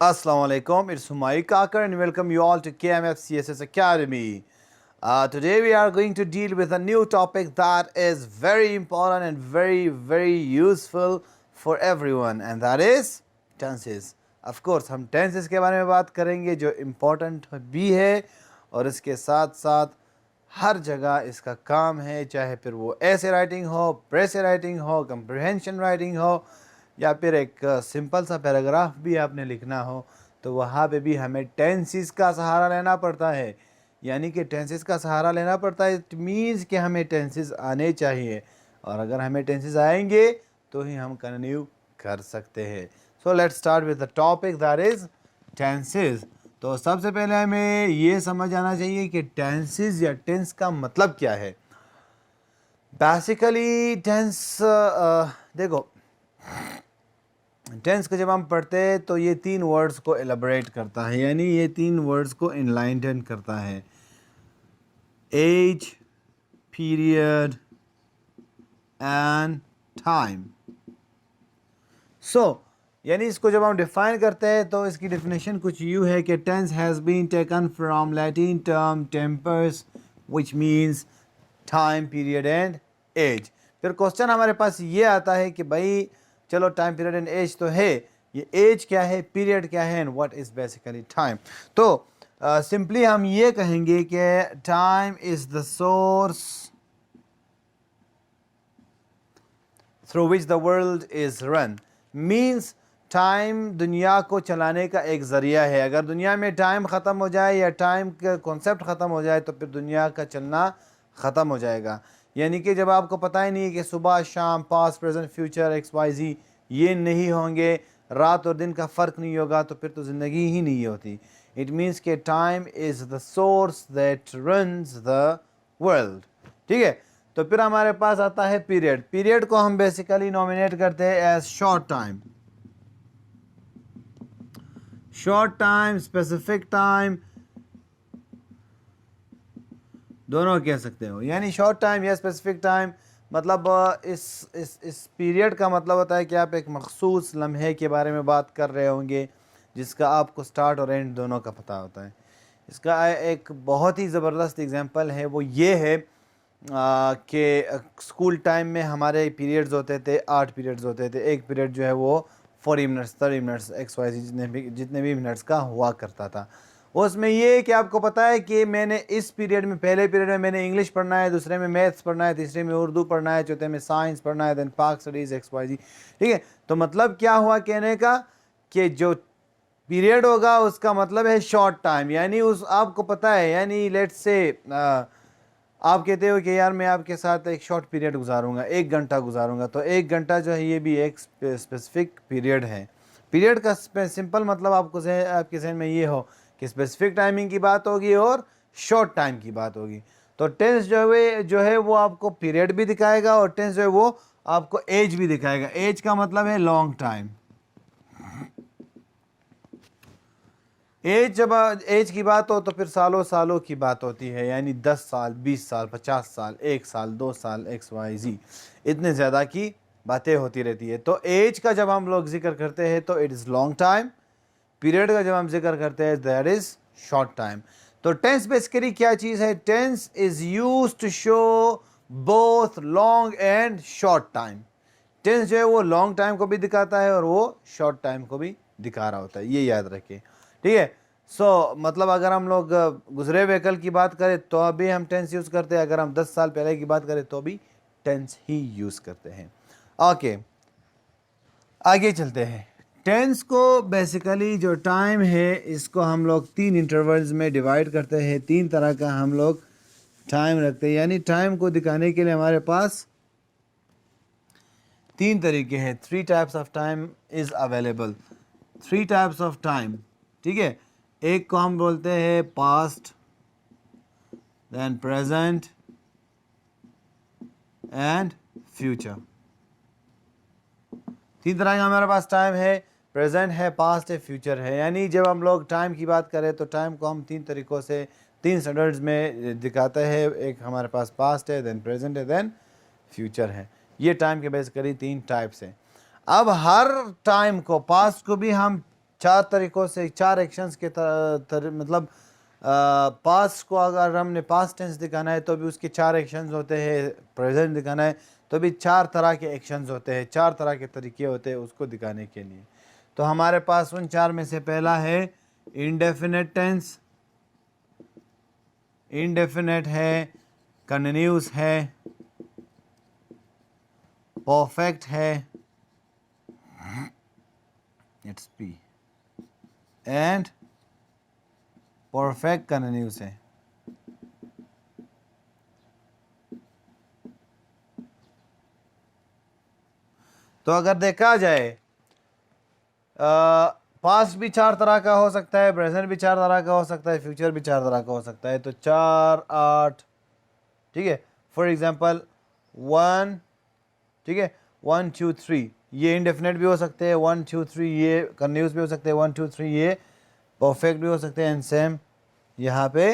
Assalamu alaikum, it's Humayun Kakar and welcome you all to KMF CSS Academy. Today we are going to deal with a new topic that is very important and very useful for everyone, and that is tenses. Of course हम tenses के बारे में बात करेंगे जो important भी है और इसके साथ साथ हर जगह इसका काम है, चाहे फिर वो ऐसे राइटिंग हो, प्रेस राइटिंग हो, कंप्रहेंशन राइटिंग हो या फिर एक सिंपल सा पैराग्राफ भी आपने लिखना हो तो वहाँ पे भी हमें टेंसेस का सहारा लेना पड़ता है। यानी कि टेंसेस का सहारा लेना पड़ता है, इट मीन्स कि हमें टेंसेस आने चाहिए और अगर हमें टेंसेस आएंगे तो ही हम कंटिन्यू कर सकते हैं। So let's start with the topic that is tenses. तो सबसे पहले हमें ये समझ आना चाहिए कि टेंसेस या टेंस का मतलब क्या है। बेसिकली टेंस देखो, टेंस को जब हम पढ़ते हैं तो ये तीन वर्ड्स को एलाबोरेट करता है, यानी ये तीन वर्ड्स को इनलाइटन करता है। Age, period and time. So यानी इसको जब हम डिफाइन करते हैं तो इसकी डेफिनेशन कुछ यूँ है कि tense has been taken from Latin term tempus which means time, period and age. फिर क्वेश्चन हमारे पास ये आता है कि भाई चलो टाइम, पीरियड एंड एज तो है, ये एज क्या है, पीरियड क्या है and what is basically time. तो सिंपली हम ये कहेंगे कि time is the source through which the world is run. Means time दुनिया को चलाने का एक ज़रिया है। अगर दुनिया में टाइम ख़त्म हो जाए या टाइम का कॉन्सेप्ट ख़त्म हो जाए तो फिर दुनिया का चलना ख़त्म हो जाएगा। यानी कि जब आपको पता ही नहीं है कि सुबह शाम, पास्ट, प्रेजेंट, फ्यूचर, XYZ ये नहीं होंगे, रात और दिन का फ़र्क नहीं होगा, तो फिर तो ज़िंदगी ही नहीं होती। इट मीन्स कि time is the source that runs the world. ठीक है, तो फिर हमारे पास आता है पीरियड। पीरियड को हम बेसिकली नॉमिनेट करते हैं as short time. Short time, specific time दोनों कह सकते हो। यानी शॉर्ट टाइम या स्पेसिफिक टाइम मतलब इस पीरियड का मतलब होता है कि आप एक मखसूस लम्हे के बारे में बात कर रहे होंगे जिसका आपको स्टार्ट और एंड दोनों का पता होता है। इसका एक बहुत ही ज़बरदस्त एग्जांपल है, वो ये है कि स्कूल टाइम में हमारे पीरियड्स होते थे, 8 पीरियड्स होते थे। एक पीरियड जो है वो 40 मिनट्स, 30 मिनट्स, XYZ जितने भी मिनट्स का हुआ करता था। उसमें ये कि आपको पता है कि मैंने इस पीरियड में, पहले पीरियड में मैंने इंग्लिश पढ़ना है, दूसरे में मैथ्स पढ़ना है, तीसरे में उर्दू पढ़ना है, चौथे में साइंस पढ़ना है, देन पाक स्टडीज़, XYZ। ठीक है, तो मतलब क्या हुआ कहने का कि जो पीरियड होगा उसका मतलब है शॉर्ट टाइम। यानी उस आपको पता है, यानी लेट्स से आप कहते हो कि यार मैं आपके साथ एक शॉर्ट पीरियड गुजारूंगा, 1 घंटा गुजारूंगा, तो 1 घंटा जो है ये भी एक स्पेसिफिक पीरियड है। पीरियड का सिंपल मतलब आपके जहन में ये हो कि स्पेसिफिक टाइमिंग की बात होगी और शॉर्ट टाइम की बात होगी। तो टेंस जो है वो आपको पीरियड भी दिखाएगा और टेंस जो है वो आपको एज भी दिखाएगा। एज का मतलब है लॉन्ग टाइम। एज जब एज की बात हो तो फिर सालों सालों की बात होती है, यानी 10 साल, 20 साल, 50 साल, 1 साल, 2 साल, XYZ इतने ज़्यादा की बातें होती रहती है। तो एज का जब हम लोग जिक्र करते हैं तो it is long time. Period का जब हम जिक्र करते हैं दैट इज़ शॉर्ट टाइम। तो टेंस बेसिकली क्या चीज़ है? Tense is used to show both long and short time. Tense जो है वो लॉन्ग टाइम को भी दिखाता है और वो शॉर्ट टाइम को भी दिखा रहा होता है, ये याद रखें। ठीक है, सो मतलब अगर हम लोग गुजरे हुए कल की बात करें तो अभी हम टेंस यूज़ करते हैं, अगर हम 10 साल पहले की बात करें तो भी टेंस ही यूज़ करते हैं। ओके, आगे चलते हैं। टेंस को बेसिकली जो टाइम है इसको हम लोग 3 इंटरवल्स में डिवाइड करते हैं। 3 तरह का हम लोग टाइम रखते हैं, यानी टाइम को दिखाने के लिए हमारे पास 3 तरीके हैं। 3 types of time is available. 3 types of time. ठीक है, एक को हम बोलते हैं past, then present and future. 3 तरह का हमारे पास टाइम है, प्रेजेंट है, पास्ट है, फ्यूचर है। यानी जब हम लोग टाइम की बात करें तो टाइम को हम 3 तरीक़ों से, 3 स्टैंडर्ड्स में दिखाते हैं। एक हमारे पास पास्ट है, देन प्रेजेंट है, देन फ्यूचर है। ये टाइम के बेसिकली 3 टाइप्स हैं। अब हर टाइम को, पास्ट को भी हम 4 तरीक़ों से, 4 एक्शंस के मतलब पास्ट को अगर हमने पास्ट टेंस दिखाना है तो भी उसके 4 एक्शंस होते हैं, प्रेजेंट दिखाना है तो भी 4 तरह के एक्शंस होते हैं, 4 तरह के तरीके होते हैं उसको दिखाने के लिए। तो हमारे पास उन 4 में से पहला है इंडेफिनेट टेंस, इंडेफिनेट है, कंटिन्यूस है, परफेक्ट है, it's P, and perfect continuous है। तो अगर देखा जाए पास्ट भी 4 तरह का हो सकता है, प्रेजेंट भी 4 तरह का हो सकता है, फ्यूचर भी 4 तरह का हो सकता है। तो 4 8, ठीक है। फॉर एग्जांपल 1, ठीक है, 1 2 3 ये इंडेफिनेट भी हो सकते हैं, 1 2 3 ये कंटिन्यूस भी हो सकते हैं, 1 2 3 ये परफेक्ट भी हो सकते हैं, एंड सेम यहाँ पे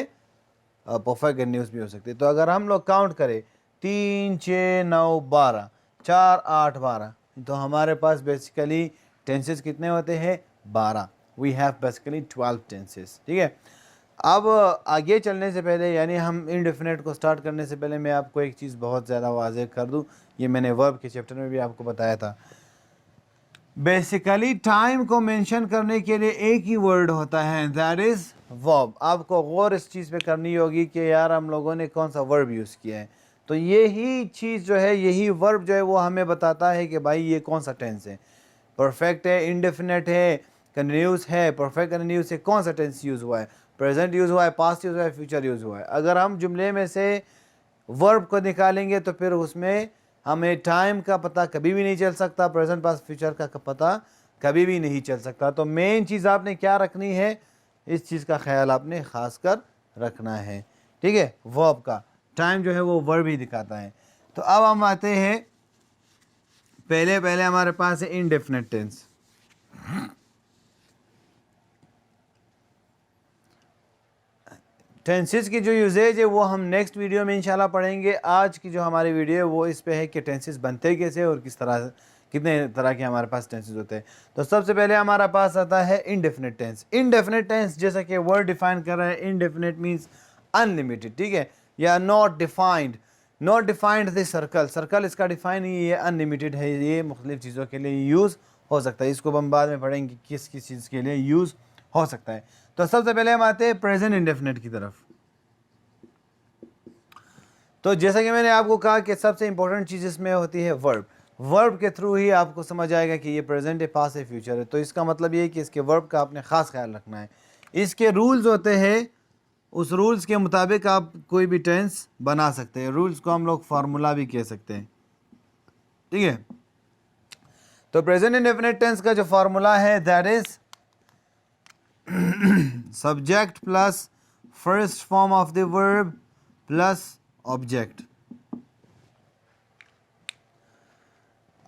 परफेक्ट कंटिन्यूस भी हो सकते हैं। तो अगर हम लोग काउंट करें 3 6 9 12, 4 8 12, तो हमारे पास बेसिकली टेंसेस कितने होते हैं? 12। वी हैव बेसिकली 12 टेंसेस, ठीक है। अब आगे चलने से पहले, यानी हम इंडेफिनेट को स्टार्ट करने से पहले मैं आपको एक चीज़ बहुत ज़्यादा वाज़ेह कर दूं, ये मैंने वर्ब के चैप्टर में भी आपको बताया था। बेसिकली टाइम को मेंशन करने के लिए एक ही वर्ड होता है, दैट इज़ वर्ब। आपको गौर इस चीज़ पे करनी होगी कि यार हम लोगों ने कौन सा वर्ब यूज़ किया है। तो यही चीज़ जो है, यही वर्ब जो है वो हमें बताता है कि भाई ये कौन सा टेंस है, परफेक्ट है, इंडेफिनेट है, कंटिन्यूस है, परफेक्ट कंटिन्यूस है, कौन सा टेंस यूज़ हुआ है, प्रेजेंट यूज़ हुआ है, पास्ट यूज़ हुआ है, फ्यूचर यूज़ हुआ है। अगर हम जुमले में से वर्ब को निकालेंगे तो फिर उसमें हमें टाइम का पता कभी भी नहीं चल सकता, प्रेजेंट पास्ट फ्यूचर का पता कभी भी नहीं चल सकता। तो मेन चीज़ आपने क्या रखनी है, इस चीज़ का ख्याल आपने खास कर रखना है, ठीक है। वर्ब का टाइम जो है वो वर्ब ही दिखाता है। तो अब हम आते हैं, पहले हमारे पास है इंडेफिनेट टेंस। टेंसेस की जो यूजेज है वो हम नेक्स्ट वीडियो में इंशाल्लाह पढ़ेंगे। आज की जो हमारी वीडियो है वो इस पे है कि टेंसेस बनते कैसे और किस तरह, कितने तरह के हमारे पास टेंसेस होते हैं। तो सबसे पहले हमारा पास आता है इंडेफिनेट टेंस। इंडेफिनेट टेंस जैसा कि वर्ड डिफाइन कर रहा है, इंडेफिनेट मीन्स अनलिमिटेड, ठीक है, या not defined. Not defined the circle, circle इसका डिफाइन ही है, अनलिमिटेड है, ये मुख्तलिफ चीज़ों के लिए यूज़ हो सकता है। इसको हम बाद में पढ़ेंगे किस किस चीज़ के लिए यूज़ हो सकता है। तो सबसे पहले हम आते हैं प्रेजेंट इंडेफिनेट की तरफ। तो जैसा कि मैंने आपको कहा कि सबसे इंपॉर्टेंट चीज़ इसमें होती है वर्ब। वर्ब के थ्रू ही आपको समझ आएगा कि ये प्रेजेंट है, पास्ट है, फ्यूचर है। तो इसका मतलब ये है कि इसके वर्ब का आपने ख़ास ख्याल रखना है। इसके रूल्स होते हैं, उस रूल्स के मुताबिक आप कोई भी टेंस बना सकते हैं। रूल्स को हम लोग फार्मूला भी कह सकते हैं, ठीक है। तो प्रेजेंट इंडेफिनिट टेंस का जो फार्मूला है that is subject plus first form of the verb plus object.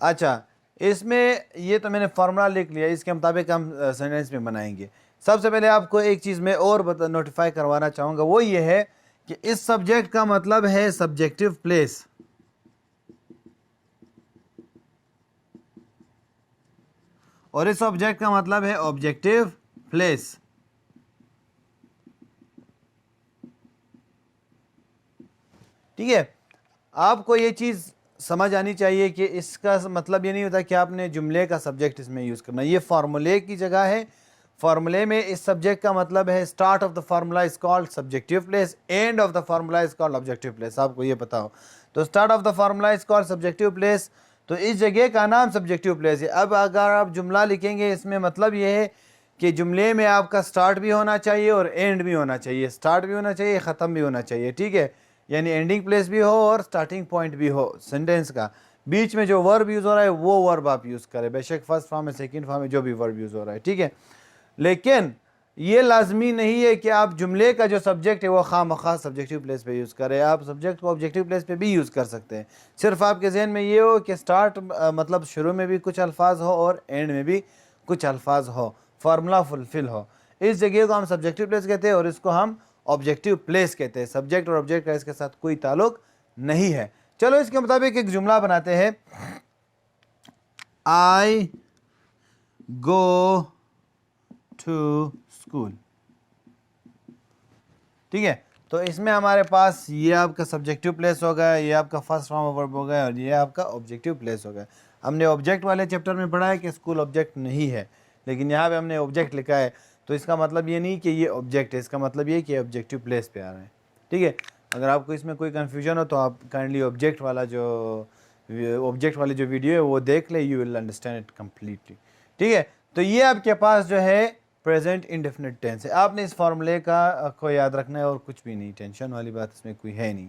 अच्छा, इसमें ये तो मैंने फार्मूला लिख लिया, इसके मुताबिक हम सेंटेंस में बनाएंगे। सबसे पहले आपको एक चीज़ मैं और नोटिफाई करवाना चाहूँगा, वो ये है कि इस सब्जेक्ट का मतलब है सब्जेक्टिव प्लेस। और इस ऑब्जेक्ट का मतलब है ऑब्जेक्टिव प्लेस। ठीक है, आपको ये चीज़ समझ आनी चाहिए कि इसका मतलब ये नहीं होता कि आपने जुमले का सब्जेक्ट इसमें यूज़ करना, ये फार्मूले की जगह है। फार्मूले में इस सब्जेक्ट का मतलब है start of the formula is called subjective place, end of the formula is called objective place. आपको ये पता हो। तो start of the formula is called subjective place, तो इस जगह का नाम सब्जेक्टिव प्लेस है। अब अगर आप जुमला लिखेंगे, इसमें मतलब ये है कि जुमले में आपका स्टार्ट भी होना चाहिए और एंड भी होना चाहिए। स्टार्ट भी होना चाहिए, ख़त्म भी होना चाहिए, ठीक है, यानी एंडिंग प्लेस भी हो और स्टार्टिंग पॉइंट भी हो सेंटेंस का। बीच में जो वर्ब यूज़ हो रहा है वो वर्ब आप यूज़ करें, बेशक फर्स्ट फॉर्म में, सेकंड फॉर्म में, जो भी वर्ब यूज़ हो रहा है, ठीक है। लेकिन ये लाजमी नहीं है कि आप जुमले का जो सब्जेक्ट है वो खामखा सब्जेक्टिव प्लेस पे यूज़ करें। आप सब्जेक्ट को ऑब्जेक्टिव प्लेस पे भी यूज़ कर सकते हैं। सिर्फ आपके जहन में ये हो कि स्टार्ट मतलब शुरू में भी कुछ अल्फाज हो और एंड में भी कुछ अल्फाज हो, फार्मूला फुलफिल हो। इस जगह को हम सब्जेक्टिव प्लेस कहते हैं और इसको हम ऑब्जेक्टिव प्लेस कहते हैं। सब्जेक्ट और ऑब्जेक्ट का इसके साथ कोई ताल्लुक नहीं है। चलो इसके मुताबिक एक जुमला बनाते हैं। आई गो टू स्कूल। ठीक है, तो इसमें हमारे पास ये आपका सब्जेक्टिव प्लेस हो गया, ये आपका फर्स्ट फॉर्म ऑफ वर्ब हो गया और ये आपका ऑब्जेक्टिव प्लेस हो गया। हमने ऑब्जेक्ट वाले चैप्टर में पढ़ा है कि स्कूल ऑब्जेक्ट नहीं है, लेकिन यहाँ पे हमने ऑब्जेक्ट लिखा है, तो इसका मतलब ये नहीं कि ये ऑब्जेक्ट है, इसका मतलब ये कि ऑब्जेक्टिव प्लेस पे आ रहा है। ठीक है, अगर आपको इसमें कोई कन्फ्यूजन हो तो आप काइंडली ऑब्जेक्ट वाली जो वीडियो है वो देख ले, you will understand it completely. ठीक है, तो ये आपके पास जो है प्रेजेंट इंडेफिनिट टेंस है। आपने इस फॉर्मूले को याद रखना है और कुछ भी नहीं, टेंशन वाली बात इसमें कोई है नहीं।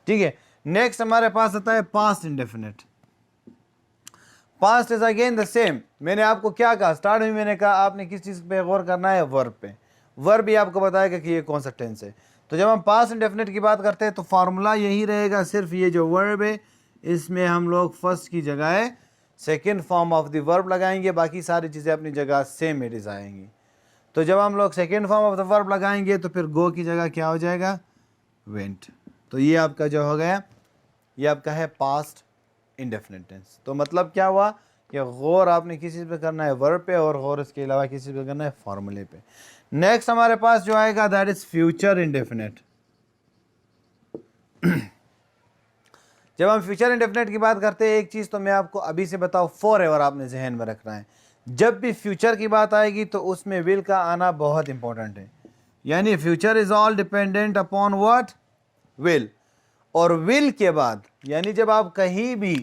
ठीक है, नेक्स्ट हमारे पास आता है past indefinite. Past is again the same. मैंने आपको क्या कहा स्टार्ट में, मैंने कहा आपने किस चीज़ पे गौर करना है, वर्ब पे। वर्ब भी आपको बताएगा कि ये कौन सा टेंस है। तो जब हम पास्ट इंडेफिनिट की बात करते हैं तो फार्मूला यही रहेगा, सिर्फ ये जो वर्ब है इसमें हम लोग फर्स्ट की जगह second form of the verb लगाएंगे, बाकी सारी चीज़ें अपनी जगह सेम इट इज आएंगी। तो जब हम लोग second form of the verb लगाएंगे तो फिर गो की जगह क्या हो जाएगा, वेंट। तो ये आपका जो हो गया, ये आपका है पास्ट इंडेफिनिट टेंस। तो मतलब क्या हुआ कि गौर आपने किसी चीज़ पे करना है, वर्ब पे, और गौर इसके अलावा किसी चीज़ पे करना है, फॉर्मूले पे। नेक्स्ट हमारे पास जो आएगा दैट इज फ्यूचर इंडेफिनिट। जब हम फ्यूचर इंडेफिनिट की बात करते हैं, एक चीज़ तो मैं आपको अभी से बताऊँ, फॉर एवर आपने जहन में रखना है, जब भी फ्यूचर की बात आएगी तो उसमें विल का आना बहुत इंपॉर्टेंट है। यानी future is all dependent upon what, will. और विल के बाद यानी जब आप कहीं भी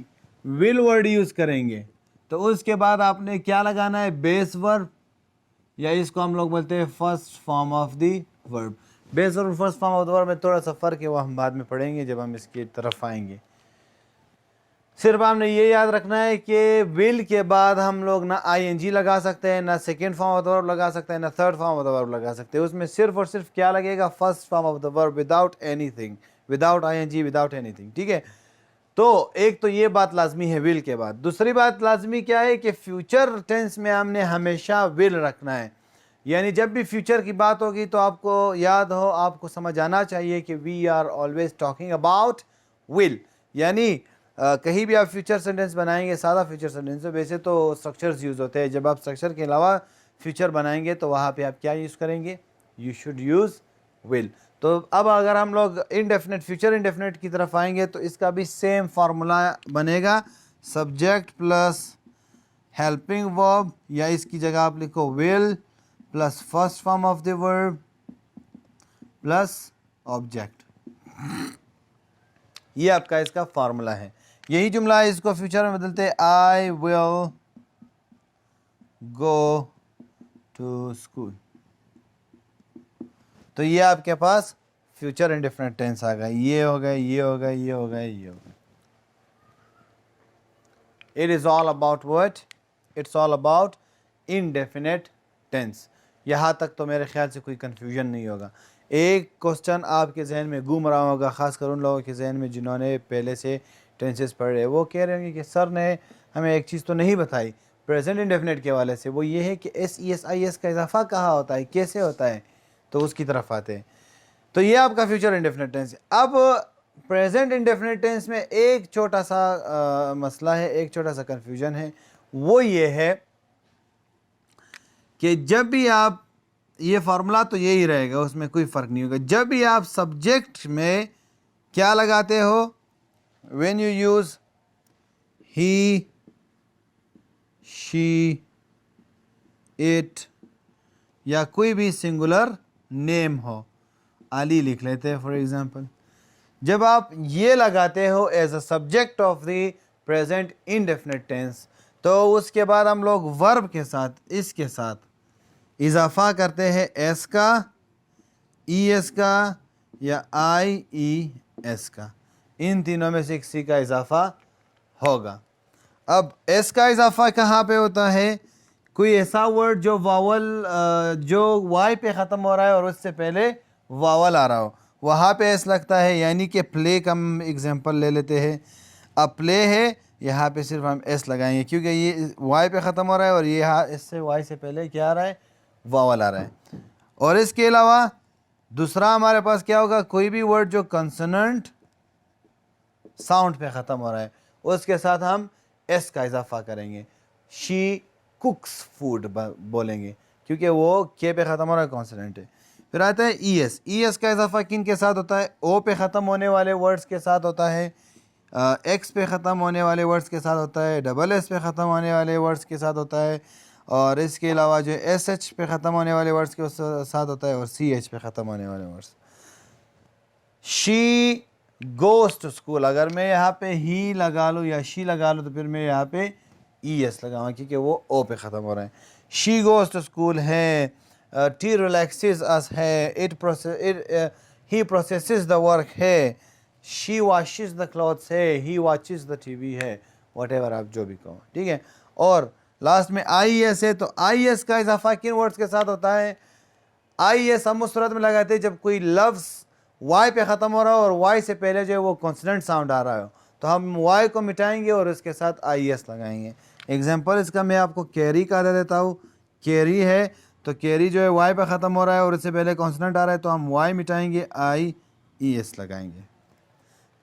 विल वर्ड यूज करेंगे तो उसके बाद आपने क्या लगाना है, बेस वर्ब, या इसको हम लोग बोलते हैं first form of the verb. Base verb first form of the verb में थोड़ा सा फर्क है, वो हम बाद में पढ़ेंगे जब हम इसकी तरफ आएंगे। सिर्फ आपने ये याद रखना है कि विल के बाद हम लोग ना आईएनजी लगा सकते हैं, ना second form of the verb लगा सकते हैं, ना third form of the verb लगा सकते हैं। उसमें सिर्फ और सिर्फ क्या लगेगा, first form of the verb without anything, without ING, without anything. ठीक है, तो एक तो ये बात लाजमी है विल के बाद। दूसरी बात लाजमी क्या है कि फ्यूचर टेंस में हमने हमेशा विल रखना है। यानी जब भी फ्यूचर की बात होगी तो आपको याद हो, आपको समझ आना चाहिए कि we are always talking about will. यानी कहीं भी आप फ्यूचर सेंटेंस बनाएंगे, सादा फ्यूचर सेंटेंस, तो वैसे तो स्ट्रक्चर्स यूज़ होते हैं, जब आप स्ट्रक्चर के अलावा फ्यूचर बनाएंगे तो वहाँ पे आप क्या यूज़ करेंगे, यू शुड यूज़ विल। तो अब अगर हम लोग इनडेफिनेट फ्यूचर इनडेफिनेट की तरफ आएंगे तो इसका भी सेम फार्मूला बनेगा, सब्जेक्ट प्लस हेल्पिंग वर्ब, या इसकी जगह आप लिखो will plus first form of the verb plus object. ये आपका इसका फार्मूला है। यही जुमला है, इसको फ्यूचर में बदलते हैं, I will go to school. तो ये आपके पास फ्यूचर इंडेफिनिट टेंस आ गया। ये हो गया, ये हो गया, ये हो गया, ये हो गया। It is all about what, it's all about indefinite tense. यहाँ तक तो मेरे ख्याल से कोई कंफ्यूजन नहीं होगा। एक क्वेश्चन आपके जहन में घूम रहा होगा, खासकर उन लोगों के जहन में जिन्होंने पहले से टेंसेस पढ़ रहे, वो कह रहे होंगे कि सर ने हमें एक चीज़ तो नहीं बताई प्रेजेंट इंडेफिनेट के हवाले से, वो ये है कि SES का इजाफा कहाँ होता है, कैसे होता है, तो उसकी तरफ आते हैं। तो ये आपका फ्यूचर इंडेफिनिट टेंस है। अब प्रेजेंट इंडेफिनिट टेंस में एक छोटा सा मसला है, एक छोटा सा कंफ्यूजन है। वो ये है कि जब भी आप, ये फार्मूला तो यही रहेगा, उसमें कोई फ़र्क नहीं होगा, जब भी आप सब्जेक्ट में क्या लगाते हो, when you use he, she, it, या कोई भी सिंगुलर नेम हो, अली लिख लेते हैं फॉर एग्जांपल, जब आप ये लगाते हो as a subject of the present indefinite tense, तो उसके बाद हम लोग वर्ब के साथ, इसके साथ इजाफा करते हैं एस का, ES का, या IES का। इन तीनों में से किसी का इजाफा होगा। अब एस का इजाफा कहाँ पे होता है, कोई ऐसा वर्ड जो वावल जो वाई पे ख़त्म हो रहा है और उससे पहले वावल आ रहा हो, वहाँ पे एस लगता है। यानी कि प्ले का हम एग्जांपल ले लेते हैं। अब प्ले है, यहाँ पे सिर्फ हम एस लगाएंगे क्योंकि ये वाई पे ख़त्म हो रहा है और ये यहाँ इससे वाई से पहले क्या आ रहा है, वावल आ रहा है। और इसके अलावा दूसरा हमारे पास क्या होगा, कोई भी वर्ड जो कंसोनेंट साउंड पे ख़त्म हो रहा है उसके साथ हम एस का इजाफा करेंगे। शी कुक्स फूड बोलेंगे क्योंकि वो के पे ख़त्म हो रहा है, कॉन्सोनेंट है। फिर आता है ई एस। ई एस का इजाफा किन के साथ होता है? ओ पे ख़त्म होने वाले वर्ड्स के साथ होता है, एक्स पे ख़त्म होने वाले वर्ड्स के साथ होता है, डबल एस पे ख़त्म होने वाले वर्ड्स के साथ होता है, और इसके अलावा जो एस एच पे ख़त्म होने वाले वर्ड्स के साथ होता है, और सी एच पे ख़त्म होने वाले words. She goes to school, अगर मैं यहाँ पे ही लगा लूँ या शी लगा लूँ तो फिर मैं यहाँ पे ई एस लगाऊंगा क्योंकि वो ओ पे ख़त्म हो रहा है। शी गोज़ टू स्कूल है, टी रिलैक्सेस अस है, ही प्रोसेसेस द वर्क है, शी वॉशेस द क्लॉथ्स है, ही वॉचेस द टीवी है, वटेवर आप जो भी कहो, ठीक है। और लास्ट में आई एस है, तो आई एस का इजाफा किन वर्ड्स के साथ होता है? आई एस हम उस सूरत में लगाते हैं जब कोई लफ्ज़ वाई पे ख़त्म हो रहा हो और वाई से पहले जो है वो कॉन्सोनेंट साउंड आ रहा हो, तो हम वाई को मिटाएंगे और इसके साथ आई एस लगाएंगे। एग्जांपल इसका मैं आपको कैरी का दे देता हूँ। कैरी है तो कैरी जो है वाई पे ख़त्म हो रहा है और इससे पहले कॉन्सोनेंट आ रहा है, तो हम वाई मिटाएंगे, आई ई एस लगाएंगे।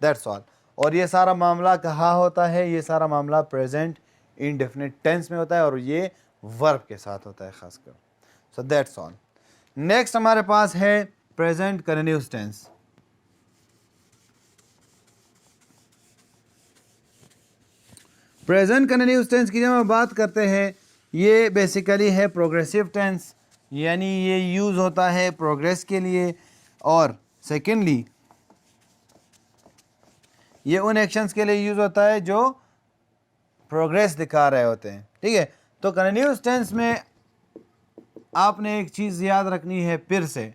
That's all. और ये सारा मामला कहाँ होता है? ये सारा मामला प्रेजेंट इंडेफिनिट टेंस में होता है और ये वर्ब के साथ होता है खासकर। So that's all. नेक्स्ट हमारे पास है present continuous tense. Present continuous tense की जब हम बात करते हैं, ये बेसिकली है प्रोग्रेसिव टेंस, यानी ये यूज़ होता है प्रोग्रेस के लिए, और सेकेंडली ये उन एक्शंस के लिए यूज़ होता है जो प्रोग्रेस दिखा रहे होते हैं, ठीक है। तो कंटिन्यूअस टेंस में आपने एक चीज़ याद रखनी है फिर से,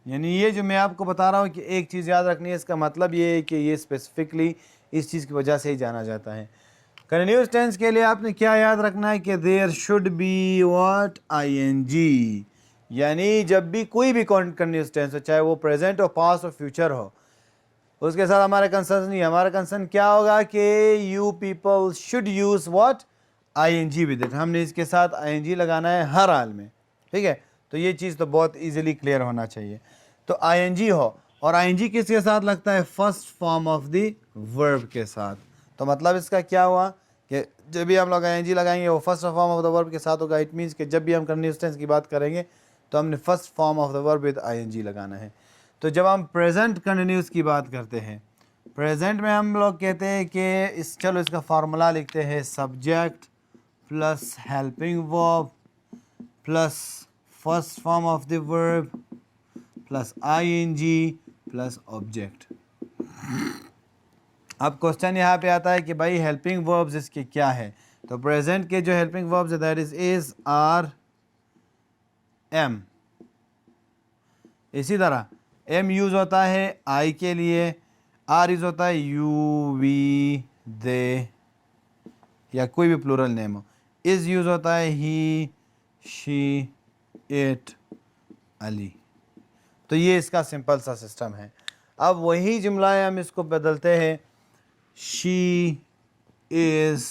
यानी ये जो मैं आपको बता रहा हूँ कि एक चीज़ याद रखनी है, इसका मतलब ये है कि ये स्पेसिफिकली इस चीज़ की वजह से ही जाना जाता है। कंटिन्यूअस टेंस के लिए आपने क्या याद रखना है कि there should be what ING, यानी जब भी कोई भी कंटिन्यूअस टेंस हो, चाहे वो प्रेजेंट हो, पास्ट हो, फ्यूचर हो, उसके साथ हमारा कंसर्न नहीं है। हमारा कंसर्न क्या होगा कि you people should use what ING with it, हमने इसके साथ आईएनजी लगाना है हर हाल में, ठीक है। तो ये चीज़ तो बहुत इजीली क्लियर होना चाहिए। तो आईएनजी हो, और आईएनजी किसके साथ लगता है? First form of the verb के साथ। तो मतलब इसका क्या हुआ कि जब भी हम लोग आईएनजी लगाएंगे वो first form of the verb के साथ होगा। इट मीन्स कि जब भी हम कंटिन्यूअस टेंस की बात करेंगे तो हमने first form of the verb with ING लगाना है। तो जब हम प्रेजेंट कंटिन्यूअस की बात करते हैं, प्रेजेंट में हम लोग कहते हैं कि चलो इसका फार्मूला लिखते हैं, subject plus helping verb plus first form of the verb plus ING plus object. अब क्वेश्चन यहाँ पे आता है कि भाई हेल्पिंग वर्ब्स इसके क्या है? तो प्रेजेंट के जो हेल्पिंग वर्ब्स है दैट इज आर एम। इसी तरह एम यूज होता है आई के लिए, आर यूज होता है यू वी दे या कोई भी प्लूरल नेम हो, इज यूज होता है ही शी इट अली। तो ये इसका सिंपल सा सिस्टम है। अब वही जुमला है, हम इसको बदलते हैं, she is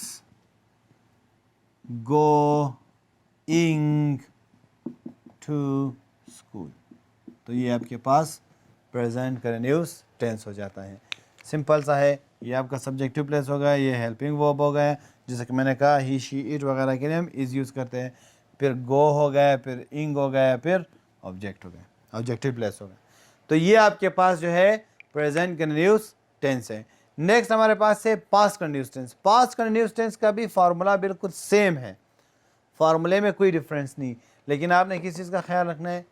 going to school. तो ये आपके पास प्रेजेंट कंटिन्यूअस टेंस हो जाता है। सिंपल सा है। ये आपका सब्जेक्टिव प्लेस हो गया, ये हेल्पिंग वर्ब हो गया, जैसे कि मैंने कहा ही शी इट वगैरह के लिए हम इज़ यूज़ करते हैं, फिर गो हो गया, फिर इंग हो गया, फिर ऑब्जेक्ट हो गया, ऑब्जेक्टिव प्लेस हो गया। तो ये आपके पास जो है प्रेजेंट कंटिन्यूअस टेंस है। नेक्स्ट हमारे पास है past continuous tense. Past continuous tense का भी फार्मूला बिल्कुल सेम है, फार्मूले में कोई डिफरेंस नहीं, लेकिन आपने किस चीज़ का ख्याल रखना है?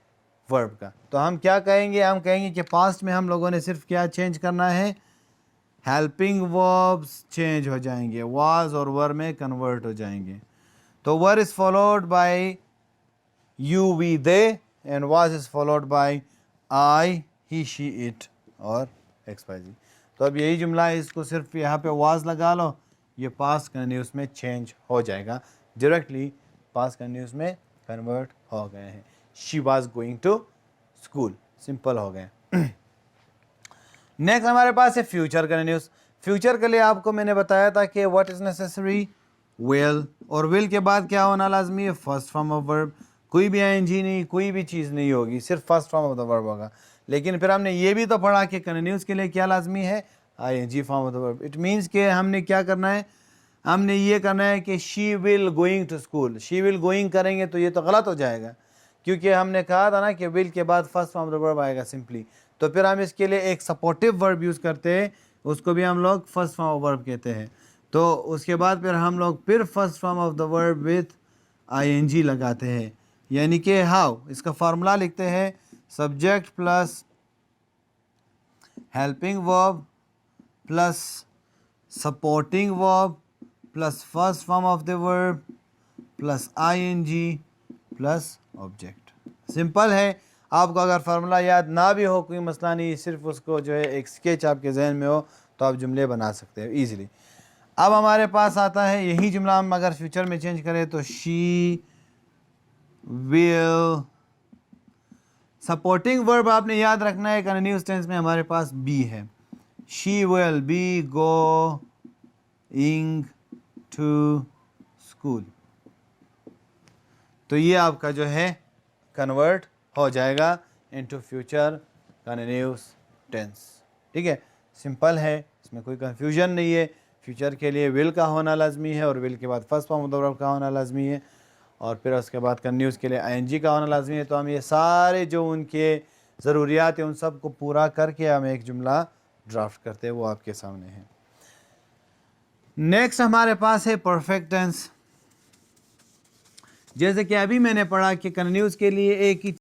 वर्ब का। तो हम क्या कहेंगे? हम कहेंगे कि पास्ट में हम लोगों ने सिर्फ क्या चेंज करना है? हेल्पिंग वर्ब्स चेंज हो जाएंगे, वाज और वर में कन्वर्ट हो जाएंगे। तो were is followed by you we they and was is followed by I he she it और एक्स वाई जी। तो अब यही जुमला है, इसको सिर्फ यहाँ पे वाज लगा लो, ये पास्ट कंटिन्यूअस में चेंज हो जाएगा, डायरेक्टली पास्ट कंटिन्यूअस में कन्वर्ट हो गए हैं। She was going to school, simple हो गए। नेक्स्ट हमारे पास है फ्यूचर कंटिन्यूअस। फ्यूचर के लिए आपको मैंने बताया था कि व्हाट इज नेसेसरी? विल, और विल के बाद क्या होना लाजमी है? First form of verb. कोई भी आईएनजी नहीं, कोई भी चीज़ नहीं होगी, सिर्फ first form of the verb होगा। लेकिन फिर हमने ये भी तो पढ़ा कि कंटिन्यूअस के लिए क्या लाजमी है? ING form of the verb. It means कि हमने क्या करना है? हमने ये करना है कि she will going to school. She will going करेंगे तो ये तो गलत हो जाएगा, क्योंकि हमने कहा था ना कि विल के बाद first form of the verb आएगा सिंपली। तो फिर हम इसके लिए एक सपोर्टिव वर्ब यूज़ करते हैं, उसको भी हम लोग फर्स्ट फॉर्म ऑफ वर्ब कहते हैं। तो उसके बाद फिर हम लोग फिर first form of the verb with ing लगाते हैं, यानी कि हाउ। इसका फार्मूला लिखते हैं, subject plus helping verb plus supporting verb plus first form of the verb plus ing plus object. Simple है। आपको अगर फार्मूला याद ना भी हो कोई मसला नहीं, सिर्फ उसको जो है एक स्केच आपके जहन में हो तो आप जुमले बना सकते हो ईजिली। अब हमारे पास आता है यही जुमला हम अगर फ्यूचर में चेंज करें तो शी विल। सपोर्टिंग वर्ब आपने याद रखना है, कंटिन्यूअस टेंस में हमारे पास बी है। She will be going to school. तो ये आपका जो है कन्वर्ट हो जाएगा इनटू फ्यूचर कंटिन्यूअस टेंस। ठीक है, सिंपल है, इसमें कोई कंफ्यूजन नहीं है। फ्यूचर के लिए विल का होना लाजमी है और विल के बाद first form of the verb का होना लाजमी है, और फिर उसके बाद कंटिन्यूअस के लिए ing का होना लाजमी है। तो हम ये सारे जो उनके ज़रूरियात हैं उन सब को पूरा करके हम एक जुमला ड्राफ्ट करते हैं, वो आपके सामने है। नेक्स्ट हमारे पास है परफेक्ट टेंस। जैसे कि अभी मैंने पढ़ा कि कंटिन्यूअस के लिए एक ही